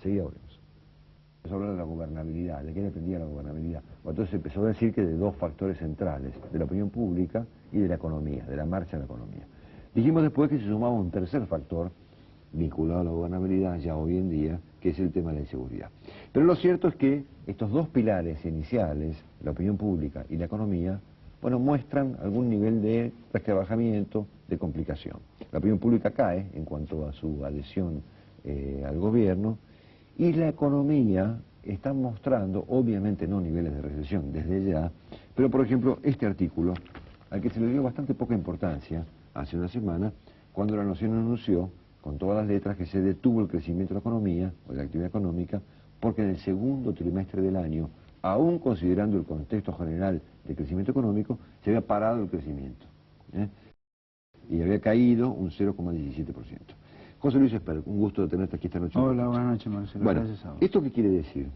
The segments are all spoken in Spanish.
Seguía Oremus. Empezó a hablar de la gobernabilidad, de qué dependía la gobernabilidad. Entonces empezó a decir que de dos factores centrales, de la opinión pública y de la economía, de la marcha de la economía. Dijimos después que se sumaba un tercer factor vinculado a la gobernabilidad ya hoy en día, que es el tema de la inseguridad. Pero lo cierto es que estos dos pilares iniciales, la opinión pública y la economía, bueno, muestran algún nivel de resquebrajamiento, de complicación. La opinión pública cae en cuanto a su adhesión al gobierno, y la economía está mostrando, obviamente no niveles de recesión desde ya, pero por ejemplo este artículo, al que se le dio bastante poca importancia hace una semana, cuando la Nación anunció con todas las letras que se detuvo el crecimiento de la economía, o de la actividad económica, porque en el segundo trimestre del año, aún considerando el contexto general de crecimiento económico, se había parado el crecimiento, y había caído un 0,17%. José Luis Esper, un gusto de tenerte aquí esta noche. Hola, buenas noches, Marcelo. Bueno, gracias a vos. ¿esto qué quiere decir?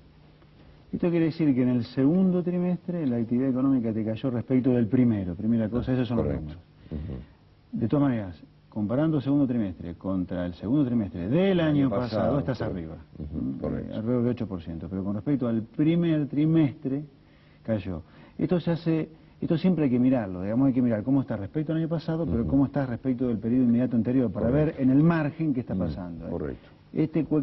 Esto quiere decir que en el segundo trimestre la actividad económica te cayó respecto del primero. Primera cosa, esos son los números. De todas maneras, comparando segundo trimestre contra el segundo trimestre del año pasado, estás arriba. Alrededor de 8%. Pero con respecto al primer trimestre, cayó. Esto siempre hay que mirarlo, digamos, hay que mirar cómo está respecto al año pasado, pero cómo está respecto del periodo inmediato anterior, para ver en el margen qué está pasando. Correcto.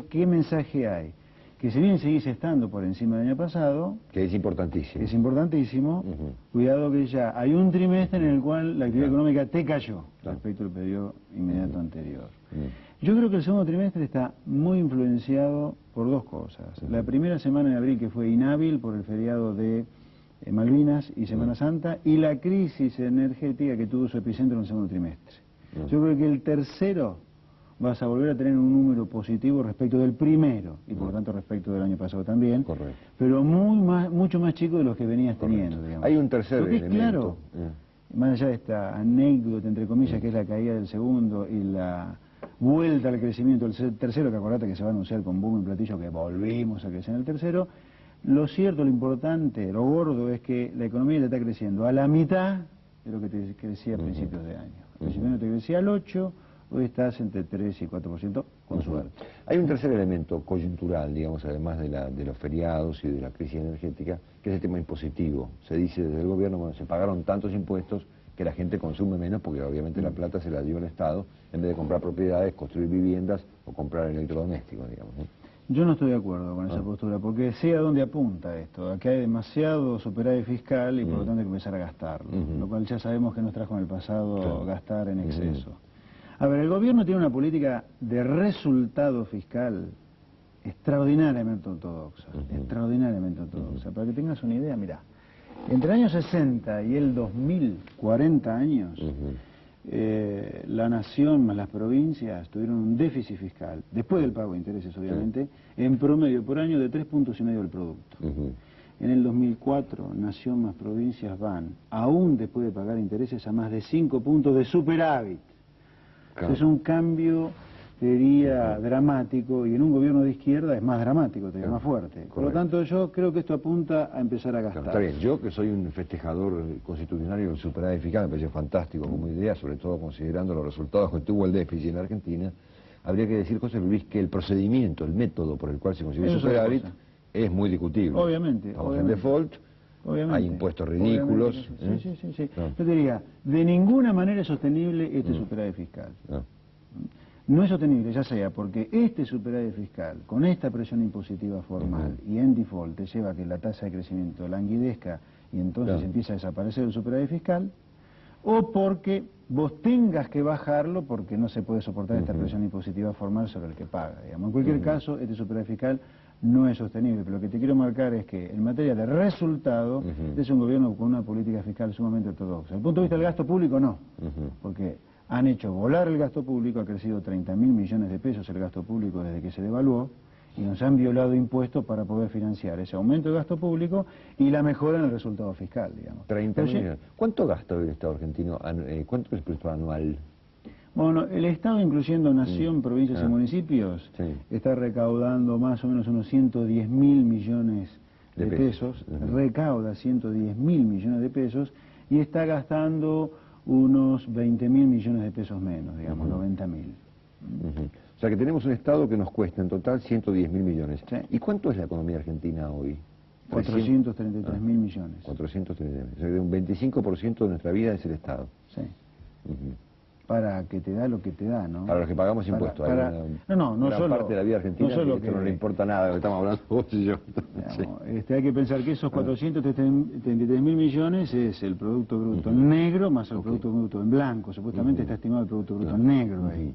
¿Qué mensaje hay? Que si bien seguís estando por encima del año pasado, que es importantísimo. Es importantísimo, cuidado que ya hay un trimestre en el cual la actividad económica te cayó respecto al periodo inmediato anterior. Yo creo que el segundo trimestre está muy influenciado por dos cosas. La primera semana de abril, que fue inhábil por el feriado de Malvinas y Semana Santa, y la crisis energética que tuvo su epicentro en el segundo trimestre. Yo creo que el tercero vas a volver a tener un número positivo respecto del primero, y por lo tanto respecto del año pasado también, pero mucho más chico de los que venías teniendo, digamos. Hay un tercer elemento. Claro, más allá de esta anécdota, entre comillas, que es la caída del segundo y la vuelta al crecimiento del tercero, que acordate que se va a anunciar con bombo y platillo que volvimos a crecer en el tercero. Lo cierto, lo importante, lo gordo es que la economía le está creciendo a la mitad de lo que te crecía a principios de año. A principios de año te crecía al 8%, hoy estás entre 3 y 4%, con suerte. Hay un tercer elemento coyuntural, digamos, además de los feriados y de la crisis energética, que es el tema impositivo. Se dice desde el gobierno, bueno, se pagaron tantos impuestos que la gente consume menos, porque obviamente la plata se la dio el Estado, en vez de comprar propiedades, construir viviendas o comprar electrodomésticos, digamos, ¿no? Yo no estoy de acuerdo con esa postura, porque sé a dónde apunta esto, a que hay demasiado superávit fiscal y por lo tanto hay que empezar a gastarlo, lo cual ya sabemos que nos trajo en el pasado gastar en exceso. A ver, el gobierno tiene una política de resultado fiscal extraordinariamente ortodoxa, Para que tengas una idea, mirá, entre el año 60 y el 2000, 40 años, la nación más las provincias tuvieron un déficit fiscal, después del pago de intereses obviamente, en promedio por año de 3,5 puntos del producto. En el 2004, nación más provincias van, aún después de pagar intereses, a más de 5 puntos de superávit. Es un cambio, te diría, dramático, y en un gobierno de izquierda es más dramático, te diría, más fuerte. Por lo tanto, yo creo que esto apunta a empezar a gastar. Está bien, yo que soy un festejador constitucional del superávit fiscal, me parece fantástico como idea, sobre todo considerando los resultados que tuvo el déficit en la Argentina, habría que decir, José Luis, que el procedimiento, el método por el cual se consiguió el superávit es muy discutible. Obviamente. Estamos en default. Hay impuestos ridículos. Sí. Yo te diría, de ninguna manera es sostenible este superávit fiscal. No es sostenible, ya sea porque este superávit fiscal, con esta presión impositiva formal y en default, te lleva a que la tasa de crecimiento languidezca y entonces empieza a desaparecer el superávit fiscal, o porque vos tengas que bajarlo porque no se puede soportar esta presión impositiva formal sobre el que paga, digamos. En cualquier caso, este superávit fiscal no es sostenible, pero lo que te quiero marcar es que en materia de resultado es un gobierno con una política fiscal sumamente ortodoxa. Desde el punto de vista del gasto público, no, porque han hecho volar el gasto público, ha crecido 30.000 millones de pesos el gasto público desde que se devaluó, y nos han violado impuestos para poder financiar ese aumento de gasto público y la mejora en el resultado fiscal, digamos. 30 millones. ¿Cuánto gasta el Estado argentino? ¿Cuánto es el presupuesto anual? Bueno, el Estado, incluyendo nación, provincias y municipios, está recaudando más o menos unos 110.000 millones de pesos, recauda 110.000 millones de pesos y está gastando unos 20.000 millones de pesos menos, digamos, 90.000. O sea que tenemos un Estado que nos cuesta en total 110.000 millones. Sí. ¿Y cuánto es la economía argentina hoy? 433.000 millones. 433.000. O sea que un 25% de nuestra vida es el Estado. Sí. Ujú. Para que te da lo que te da, ¿no? Para los que pagamos impuestos. No gran solo parte de la vida argentina no solo que esto no le importa nada, lo que estamos hablando vos y yo. Digamos, hay que pensar que esos 433.000 millones es el Producto Bruto negro más el Producto Bruto en blanco. Supuestamente está estimado el Producto Bruto negro ahí.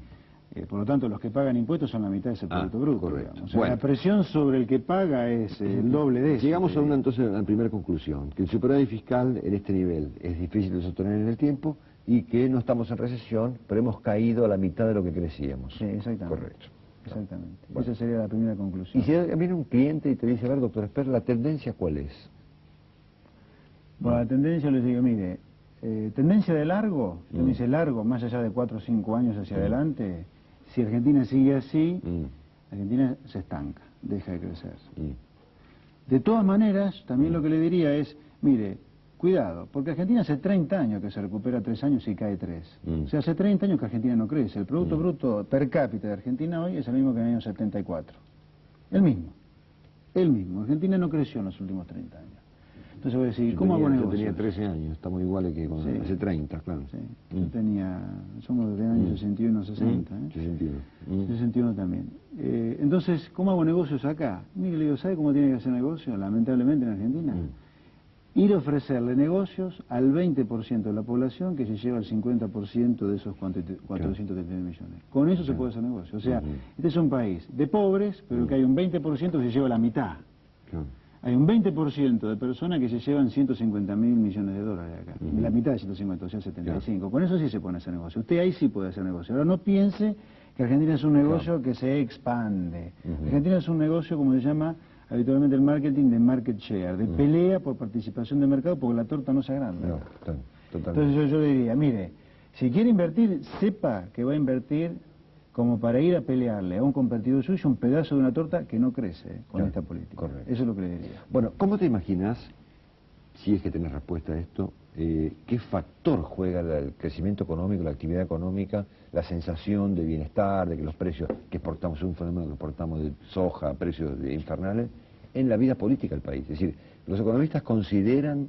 Por lo tanto, los que pagan impuestos son la mitad de ese Producto Bruto. Correcto. O sea, Bueno. la presión sobre el que paga es el doble de eso. Llegamos a entonces a la primera conclusión, que el superávit fiscal en este nivel es difícil de sostener en el tiempo y que no estamos en recesión, pero hemos caído a la mitad de lo que crecíamos. Sí, exactamente. Correcto. Exactamente. Bueno. Esa sería la primera conclusión. Y si viene un cliente y te dice, a ver, doctor Esper, ¿la tendencia cuál es? Bueno, la tendencia, les digo, mire, tendencia de largo, usted me dice largo, más allá de 4 o 5 años hacia adelante, si Argentina sigue así, Argentina se estanca, deja de crecer. De todas maneras, también lo que le diría es, mire, cuidado, porque Argentina hace 30 años que se recupera 3 años y cae 3. O sea, hace 30 años que Argentina no crece. El Producto Bruto per cápita de Argentina hoy es el mismo que en el año 74. El mismo. El mismo. Argentina no creció en los últimos 30 años. Entonces voy a decir, ¿cómo hago negocios? Yo tenía 13 años, estamos iguales que cuando hace 30, claro. Sí. Yo tenía, somos del año 61, 60. 61. 61 también. Entonces, ¿cómo hago negocios acá? Mire, le digo, ¿sabe cómo tiene que hacer negocio? Lamentablemente en Argentina. Ir a ofrecerle negocios al 20% de la población que se lleva el 50% de esos 430 millones. Con eso se puede hacer negocio. O sea, este es un país de pobres, pero que hay un 20% que se lleva la mitad. Hay un 20% de personas que se llevan 150.000 millones de dólares acá. La mitad de 150, o sea, 75. Con eso sí se puede hacer negocio. Usted ahí sí puede hacer negocio. Ahora no piense que Argentina es un negocio que se expande. Argentina es un negocio, como se llama habitualmente el marketing, de market share, de pelea por participación de mercado, porque la torta no se agranda. No, totalmente. Entonces yo le diría, mire, si quiere invertir, sepa que va a invertir como para ir a pelearle a un competidor suyo un pedazo de una torta que no crece con esta política. Correcto. Eso es lo que le diría. Bueno, ¿cómo te imaginas, si es que tenés respuesta a esto, qué factor juega el crecimiento económico, la actividad económica, la sensación de bienestar, de que los precios que exportamos, es un fenómeno que exportamos de soja a precios infernales, en la vida política del país? Es decir, ¿los economistas consideran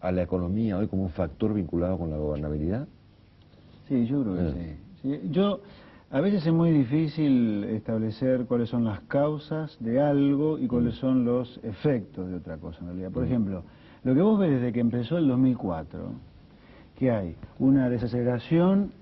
a la economía hoy como un factor vinculado con la gobernabilidad? Sí, yo creo que sí. A veces es muy difícil establecer cuáles son las causas de algo y cuáles son los efectos de otra cosa en realidad. Por ejemplo, lo que vos ves desde que empezó el 2004, que hay una desaceleración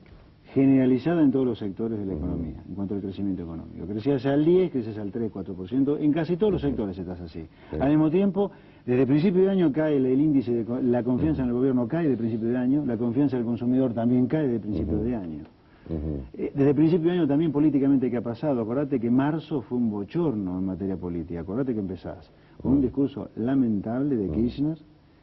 generalizada en todos los sectores de la economía, en cuanto al crecimiento económico. Crecías al 10, creces al 3, 4%, en casi todos los sectores estás así. Al mismo tiempo, desde el principio de año cae el índice de la confianza en el gobierno, cae de principio de año, la confianza del consumidor también cae de principio de año. Desde el principio de año también políticamente, ¿qué ha pasado? Acordate que marzo fue un bochorno en materia política. Acordate que empezás con un discurso lamentable de Kirchner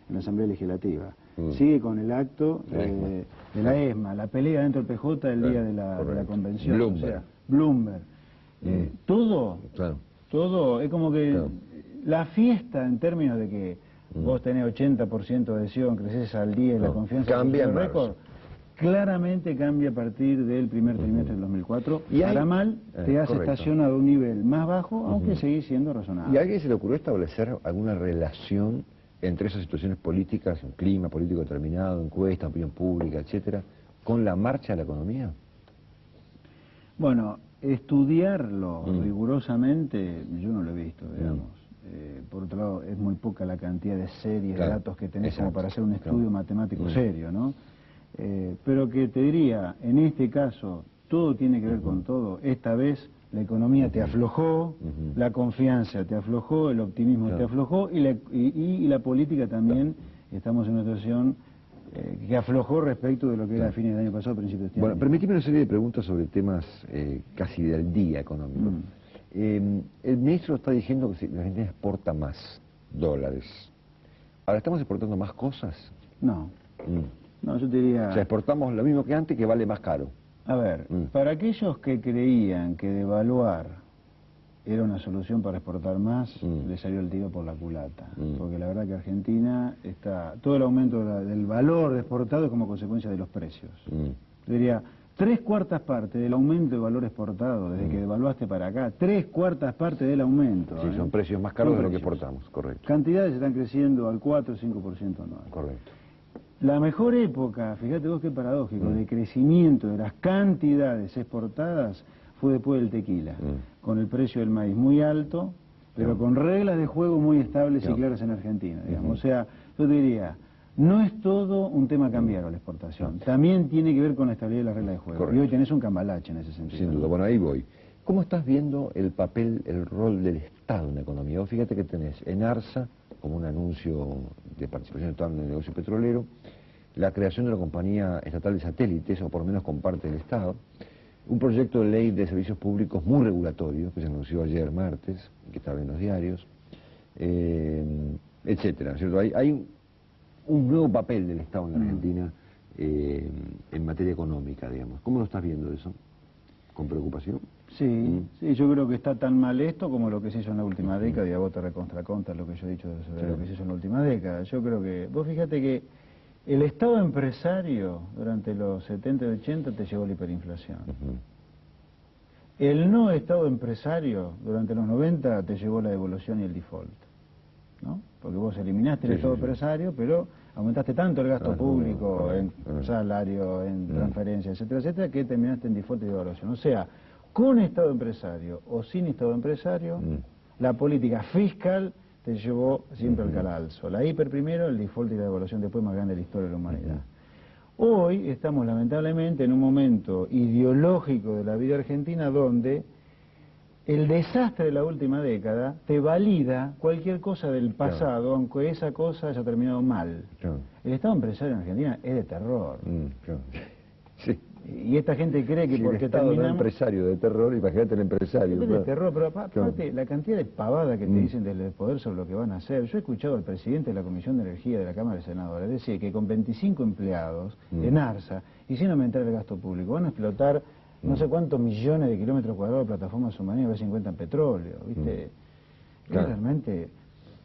en la Asamblea Legislativa. Sigue con el acto de la ESMA, la pelea dentro del PJ el día de la convención. Bloomberg. O sea, Bloomberg. Todo es como que la fiesta en términos de que vos tenés 80% de adhesión, creces al 10, la confianza cambia el récord. Claramente cambia a partir del primer trimestre del 2004. Y para mal, te has estacionado a un nivel más bajo, aunque seguís siendo razonable. ¿Y a alguien se le ocurrió establecer alguna relación entre esas situaciones políticas, un clima político determinado, encuesta, opinión pública, etcétera, con la marcha de la economía? Bueno, estudiarlo rigurosamente, yo no lo he visto, digamos. Por otro lado, es muy poca la cantidad de series, de datos que tenés como para hacer un estudio matemático serio, ¿no? Pero que te diría, en este caso, todo tiene que ver con todo. Esta vez la economía te aflojó, la confianza te aflojó, el optimismo te aflojó y la política también. Estamos en una situación que aflojó respecto de lo que era a fines del año pasado, principios de este año. Bueno, permíteme una serie de preguntas sobre temas casi del día económico. El ministro está diciendo que la Argentina exporta más dólares. ¿Ahora estamos exportando más cosas? No. No, yo te diría... O sea, exportamos lo mismo que antes, que vale más caro. A ver, para aquellos que creían que devaluar era una solución para exportar más, le salió el tiro por la culata. Porque la verdad que Argentina está... Todo el aumento del valor de exportado es como consecuencia de los precios. Yo diría, 3/4 partes del aumento de valor exportado, desde que devaluaste para acá, 3/4 partes del aumento. Sí, son precios más caros de lo que exportamos, correcto. Cantidades están creciendo al 4 o 5% anual. Correcto. La mejor época, fíjate vos qué paradójico, de crecimiento de las cantidades exportadas fue después del tequila, con el precio del maíz muy alto, pero con reglas de juego muy estables y claras en Argentina, digamos. O sea, yo te diría, no es todo un tema cambiario la exportación, también tiene que ver con la estabilidad de las reglas de juego. Correcto. Y hoy tenés un cambalache en ese sentido. Sin duda, bueno, ahí voy. ¿Cómo estás viendo el papel, el rol del Estado en la economía? Vos fíjate que tenés en ARSA, como un anuncio de participación estatal en el negocio petrolero, la creación de una compañía estatal de satélites, o por lo menos con parte del Estado, un proyecto de ley de servicios públicos muy regulatorio, que se anunció ayer martes, que estaba en los diarios, etcétera, ¿no es cierto? Hay un nuevo papel del Estado en la Argentina en materia económica, digamos. ¿Cómo lo estás viendo eso? ¿Con preocupación? Sí, sí, yo creo que está tan mal esto como lo que se hizo en la última década, y a vos te recontracontas lo que yo he dicho sobre lo que se hizo en la última década. Yo creo que, vos fíjate que el Estado empresario durante los 70 y 80 te llevó la hiperinflación. El no Estado empresario durante los 90 te llevó la devolución y el default, ¿no? Porque vos eliminaste el Estado empresario, pero aumentaste tanto el gasto público en salario, en transferencias, etcétera, etcétera, que terminaste en default y devaluación. O sea, con Estado empresario o sin Estado empresario, la política fiscal te llevó siempre al calalzo. La hiper primero, el default y la devaluación después más grande de la historia de la humanidad. Hoy estamos lamentablemente en un momento ideológico de la vida argentina donde el desastre de la última década te valida cualquier cosa del pasado, aunque esa cosa haya terminado mal. El Estado empresario en Argentina es de terror. Sí. Y esta gente cree que porque el Estado terminamos... empresario de terror, imagínate el empresario. Es de terror, pero aparte la cantidad de pavada que te dicen desde el poder sobre lo que van a hacer. Yo he escuchado al presidente de la Comisión de Energía de la Cámara de Senadores decir que con 25 empleados en ARSA, y sin aumentar el gasto público, van a explotar no sé cuántos millones de kilómetros cuadrados de plataformas submarinas, a ver si encuentran petróleo, ¿viste? Realmente,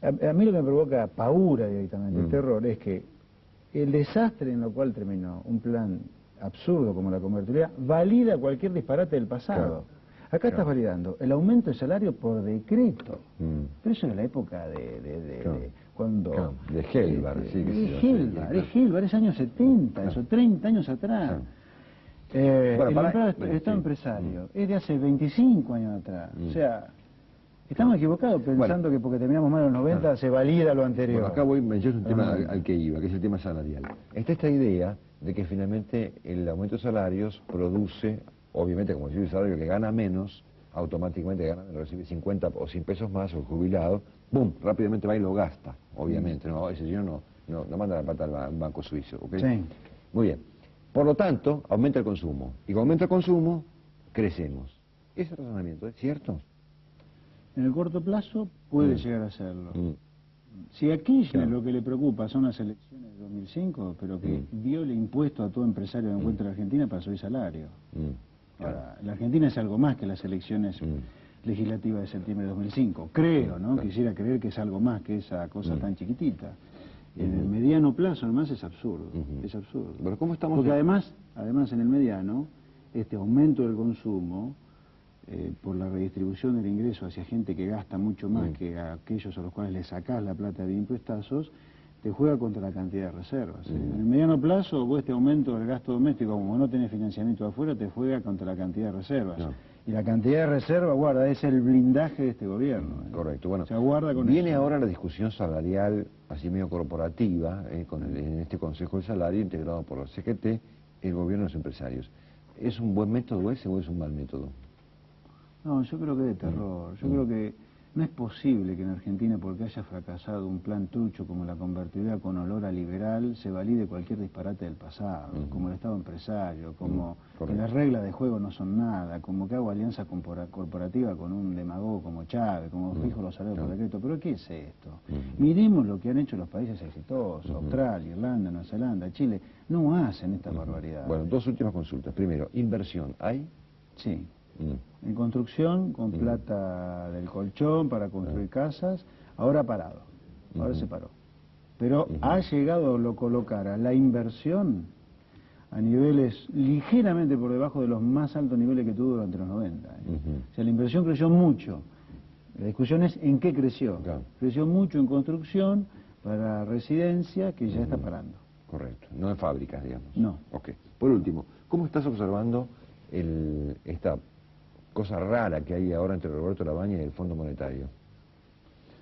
a mí lo que me provoca paura directamente, el terror, es que el desastre en lo cual terminó un plan absurdo como la convertibilidad valida cualquier disparate del pasado. Acá estás validando el aumento de salario por decreto. Pero eso es la época de cuando... de Helbar, sí. Es Helbar, es años 70, eso, 30 años atrás. El Estado empresario es de hace 25 años atrás. O sea, estamos equivocados pensando que porque terminamos mal en los 90 se valida lo anterior. Bueno, acá voy a mencionar un tema al que iba, que es el tema salarial. Está esta idea de que finalmente el aumento de salarios produce, obviamente como si el salario que gana menos, automáticamente gana menos, recibe 50 o 100 pesos más, o el jubilado, ¡bum!, rápidamente va y lo gasta, obviamente. No, ese señor no manda la plata al banco suizo, ¿ok? Sí. Muy bien. Por lo tanto, aumenta el consumo. Y con aumenta el consumo, crecemos. ¿Ese razonamiento es cierto? En el corto plazo puede llegar a serlo. Si a Kirchner lo que le preocupa son las elecciones de 2005, pero que dio el impuesto a todo empresario que encuentra en Argentina para subir salario. Ahora, la Argentina es algo más que las elecciones legislativas de septiembre de 2005. Creo, ¿no? Quisiera creer que es algo más que esa cosa tan chiquitita. En el mediano plazo, además, es absurdo. Es absurdo. Pero ¿cómo estamos? Porque además en el mediano, este aumento del consumo, por la redistribución del ingreso hacia gente que gasta mucho más que a aquellos a los cuales le sacás la plata de impuestazos, te juega contra la cantidad de reservas. En el mediano plazo, vos este aumento del gasto doméstico, como no tenés financiamiento de afuera, te juega contra la cantidad de reservas. Y la cantidad de reservas, guarda, es el blindaje de este gobierno. Correcto. Bueno, se aguarda con viene eso. ahora la discusión salarial, así medio corporativa, en este Consejo del Salario, integrado por la CGT, el gobierno y los empresarios. ¿Es un buen método ese o es un mal método? No, yo creo que es de terror. Yo creo que no es posible que en Argentina, porque haya fracasado un plan trucho como la convertibilidad con olor a liberal, se valide cualquier disparate del pasado, como el Estado empresario, como que las reglas de juego no son nada, como que hago alianza corporativa con un demagogo como Chávez, como fijo los salarios por decreto. ¿Pero qué es esto? Miremos lo que han hecho los países exitosos, Australia, Irlanda, Nueva Zelanda, Chile, no hacen estas barbaridades. Bueno, dos últimas consultas. Primero, ¿inversión hay? Sí. En construcción, con plata del colchón para construir casas, ahora parado, ahora se paró. Pero ha llegado a colocar a la inversión a niveles ligeramente por debajo de los más altos niveles que tuvo durante los 90. O sea, la inversión creció mucho. La discusión es en qué creció. Claro. Creció mucho en construcción para residencia, que ya está parando. Correcto, no en fábricas, digamos. No. Ok. Por último, ¿cómo estás observando esta cosa rara que hay ahora entre Roberto Labaña y el Fondo Monetario?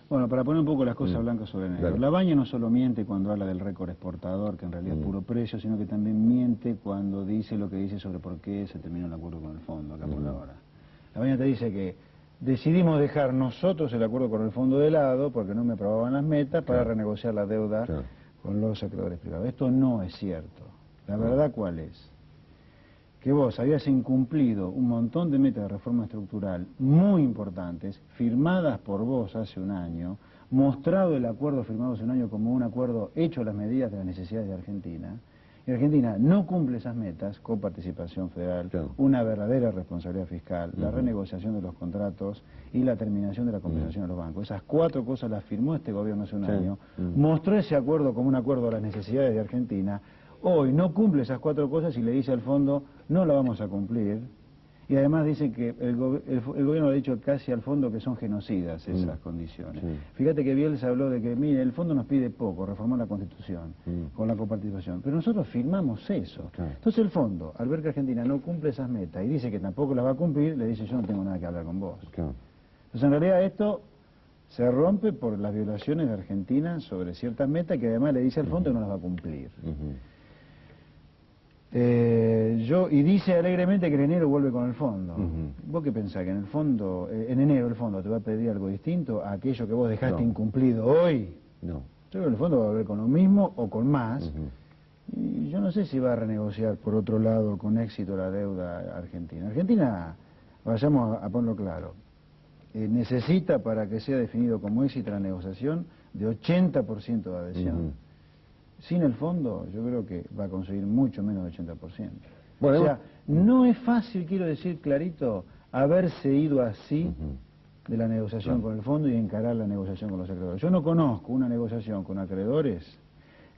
Bueno, para poner un poco las cosas blancas sobre negro. Claro. Labaña no solo miente cuando habla del récord exportador, que en realidad es puro precio, sino que también miente cuando dice lo que dice sobre por qué se terminó el acuerdo con el fondo, acá por ahora. Labaña te dice que decidimos dejar nosotros el acuerdo con el fondo de lado porque no me aprobaban las metas para renegociar la deuda con los acreedores privados. Esto no es cierto. La verdad, ¿cuál es? Que vos habías incumplido un montón de metas de reforma estructural muy importantes, firmadas por vos hace un año, mostrado el acuerdo firmado hace un año como un acuerdo hecho a las medidas de las necesidades de Argentina, y Argentina no cumple esas metas, coparticipación federal, una verdadera responsabilidad fiscal, la renegociación de los contratos y la terminación de la compensación a los bancos. Esas 4 cosas las firmó este gobierno hace un año, mostró ese acuerdo como un acuerdo a las necesidades de Argentina. Hoy no cumple esas 4 cosas y le dice al fondo, no la vamos a cumplir. Y además dice que el gobierno le ha dicho casi al fondo que son genocidas esas condiciones. Fíjate que Bielsa habló de que, mire, el fondo nos pide poco, reformó la Constitución con la coparticipación, pero nosotros firmamos eso. Entonces el fondo, al ver que Argentina no cumple esas metas y dice que tampoco las va a cumplir, le dice, yo no tengo nada que hablar con vos. Entonces en realidad esto se rompe por las violaciones de Argentina sobre ciertas metas que además le dice al fondo que no las va a cumplir. Y dice alegremente que en enero vuelve con el fondo. ¿Vos qué pensás? ¿Que en el fondo, en enero el fondo te va a pedir algo distinto a aquello que vos dejaste incumplido hoy? No. Yo creo que el fondo va a volver con lo mismo o con más. Y yo no sé si va a renegociar por otro lado con éxito la deuda argentina. Argentina, vayamos a ponerlo claro, necesita para que sea definido como éxito la negociación de 80% de adhesión. Sin el fondo, yo creo que va a conseguir mucho menos del 80%. Bueno, o sea, no es fácil, quiero decir clarito, haberse ido así de la negociación con el fondo y encarar la negociación con los acreedores. Yo no conozco una negociación con acreedores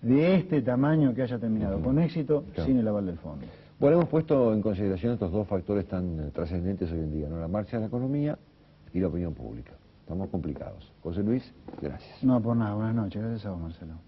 de este tamaño que haya terminado con éxito sin el aval del fondo. Bueno, hemos puesto en consideración estos 2 factores tan trascendentes hoy en día, ¿no? La marcha de la economía y la opinión pública. Estamos complicados. José Luis, gracias. No, por nada. Buenas noches. Gracias a vos, Marcelo.